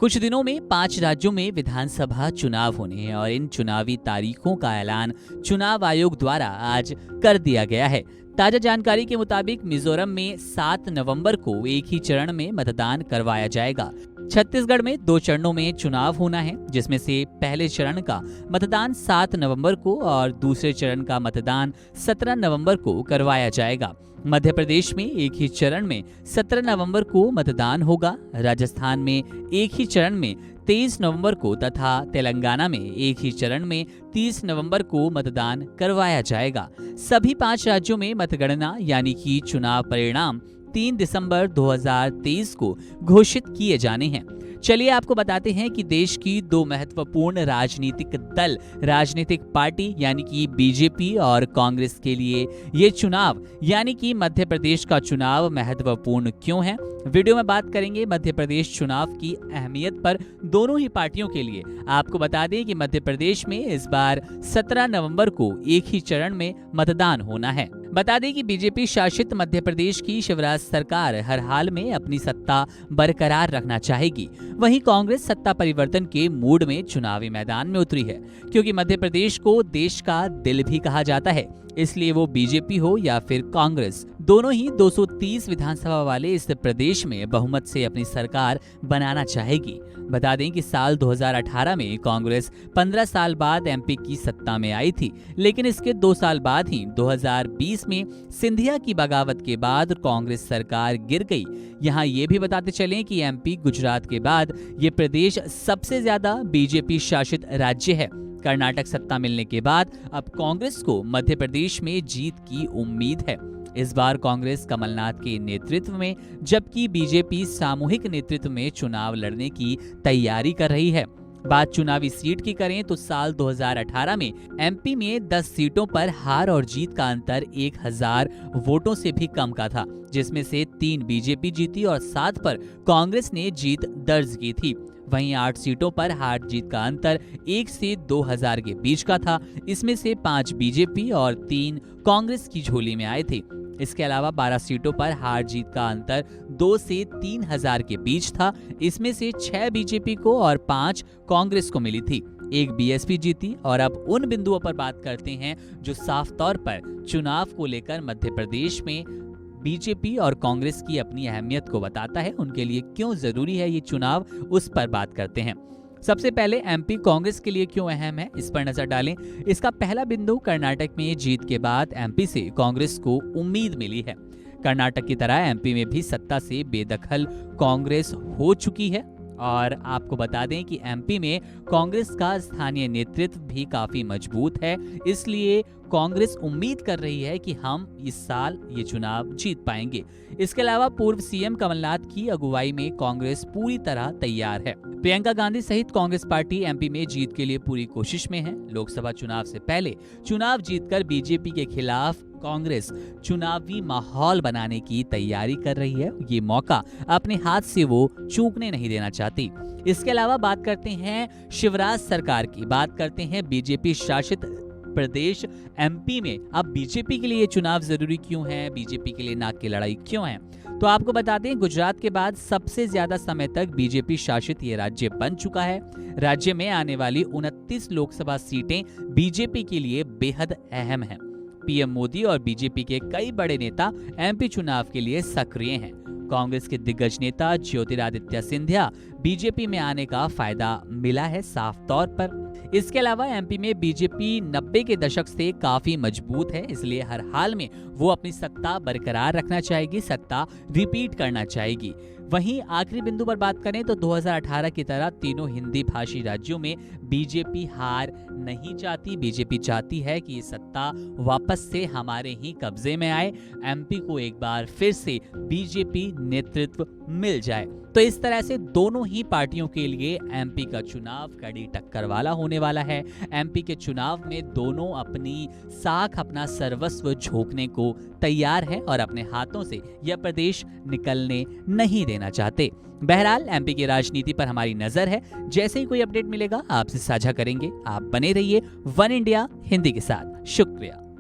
कुछ दिनों में 5 राज्यों में विधानसभा चुनाव होने हैं और इन चुनावी तारीखों का ऐलान चुनाव आयोग द्वारा आज कर दिया गया है। ताजा जानकारी के मुताबिक मिजोरम में 7 नवंबर को एक ही चरण में मतदान करवाया जाएगा। छत्तीसगढ़ में 2 चरणों में चुनाव होना है, जिसमें से पहले चरण का मतदान 7 नवंबर को और दूसरे चरण का मतदान 17 नवंबर को करवाया जाएगा। मध्य प्रदेश में एक ही चरण में 17 नवंबर को मतदान होगा। राजस्थान में एक ही चरण में 23 नवंबर को तथा तेलंगाना में एक ही चरण में 30 नवंबर को मतदान करवाया जाएगा। सभी 5 राज्यों में मतगणना यानी कि चुनाव परिणाम 3 दिसंबर 2023 को घोषित किए जाने हैं। चलिए आपको बताते हैं कि देश की 2 महत्वपूर्ण राजनीतिक पार्टी यानी कि बीजेपी और कांग्रेस के लिए ये चुनाव यानी कि मध्य प्रदेश का चुनाव महत्वपूर्ण क्यों है। वीडियो में बात करेंगे मध्य प्रदेश चुनाव की अहमियत पर दोनों ही पार्टियों के लिए। आपको बता दें कि मध्य प्रदेश में इस बार 17 नवंबर को एक ही चरण में मतदान होना है। बता दें कि बीजेपी शासित मध्य प्रदेश की शिवराज सरकार हर हाल में अपनी सत्ता बरकरार रखना चाहेगी। वहीं कांग्रेस सत्ता परिवर्तन के मूड में चुनावी मैदान में उतरी है, क्योंकि मध्य प्रदेश को देश का दिल भी कहा जाता है। इसलिए वो बीजेपी हो या फिर कांग्रेस, दोनों ही 230 विधानसभा वाले इस प्रदेश में बहुमत से अपनी सरकार बनाना चाहेगी। बता दें कि साल 2018 में कांग्रेस 15 साल बाद एमपी की सत्ता में आई थी, लेकिन इसके 2 साल बाद ही 2020 में सिंधिया की बगावत के बाद कांग्रेस सरकार गिर गई। यहाँ ये भी बताते चलें कि एमपी गुजरात के बाद ये प्रदेश सबसे ज्यादा बीजेपी शासित राज्य है। कर्नाटक सत्ता मिलने के बाद अब कांग्रेस को मध्य प्रदेश में जीत की उम्मीद है। इस बार कांग्रेस कमलनाथ के नेतृत्व में, जबकि बीजेपी सामूहिक नेतृत्व में चुनाव लड़ने की तैयारी कर रही है। बात चुनावी सीट की करें तो साल 2018 में एमपी में 10 सीटों पर हार और जीत का अंतर 1000 वोटों से भी कम का था, जिसमें से 3 बीजेपी जीती और 7 पर कांग्रेस ने जीत दर्ज की थी। वहीं 8 सीटों पर हार जीत का अंतर 1 से 2000 के बीच का था। इसमें से 5 बीजेपी और 3 कांग्रेस की झोली में आए थे। इसके अलावा 12 सीटों पर हार जीत का अंतर 2 से 3000 के बीच था। इसमें से 6 बीजेपी को और 5 कांग्रेस को मिली थी। 1 बीएसपी जीती। और अब उन बिंदुओं पर बात करते हैं जो साफ तौर पर चुनाव को लेकर मध्य प्रदेश में बीजेपी और कांग्रेस की अपनी अहमियत को बताता है। उनके लिए क्यों जरूरी है ये चुनाव, उस पर बात करते हैं। सबसे पहले एमपी कांग्रेस के लिए क्यों अहम है, इस पर नजर डालें। इसका पहला बिंदु, कर्नाटक में जीत के बाद एमपी से कांग्रेस को उम्मीद मिली है। कर्नाटक की तरह एमपी में भी सत्ता से बेदखल कांग्रेस हो चुकी है और आपको बता दें कि एमपी में कांग्रेस का स्थानीय नेतृत्व भी काफी मजबूत है। इसलिए कांग्रेस उम्मीद कर रही है कि हम इस साल ये चुनाव जीत पाएंगे। इसके अलावा पूर्व सीएम कमलनाथ की अगुवाई में कांग्रेस पूरी तरह तैयार है। प्रियंका गांधी सहित कांग्रेस पार्टी एमपी में जीत के लिए पूरी कोशिश में है। लोकसभा चुनाव से पहले चुनाव जीतकर बीजेपी के खिलाफ कांग्रेस चुनावी माहौल बनाने की तैयारी कर रही है। ये मौका अपने हाथ से वो चूकने नहीं देना चाहती। इसके अलावा बात करते हैं शिवराज सरकार की, बात करते हैं बीजेपी शासित प्रदेश एमपी में। अब बीजेपी के लिए चुनाव जरूरी क्यों है, बीजेपी के लिए नाक की लड़ाई क्यों है, तो आपको बता दें गुजरात के बाद सबसे ज्यादा समय तक बीजेपी शासित ये राज्य बन चुका है। राज्य में आने वाली 29 लोकसभा सीटें बीजेपी के लिए बेहद अहम हैं। पीएम मोदी और बीजेपी के कई बड़े नेता एमपी चुनाव के लिए सक्रिय हैं। कांग्रेस के दिग्गज नेता ज्योतिरादित्य सिंधिया बीजेपी में आने का फायदा मिला है साफ तौर पर। इसके अलावा एमपी में बीजेपी 90 के दशक से काफी मजबूत है, इसलिए हर हाल में वो अपनी सत्ता बरकरार रखना चाहेगी, सत्ता रिपीट करना चाहेगी। वहीं आखिरी बिंदु पर बात करें तो 2018 की तरह तीनों हिंदी भाषी राज्यों में बीजेपी हार नहीं चाहती। बीजेपी चाहती है कि ये सत्ता वापस से हमारे ही कब्जे में आए, एमपी को एक बार फिर से बीजेपी नेतृत्व मिल जाए। तो इस तरह से दोनों ही पार्टियों के लिए एमपी का चुनाव कड़ी टक्कर वाला होने वाला है। एमपी के चुनाव में दोनों अपनी साख, अपना सर्वस्व झोंकने को तैयार है और अपने हाथों से यह प्रदेश निकलने नहीं देना चाहते। बहरहाल एमपी की राजनीति पर हमारी नजर है। जैसे ही कोई अपडेट मिलेगा आपसे साझा करेंगे। आप बने रहिए वन इंडिया हिंदी के साथ। शुक्रिया।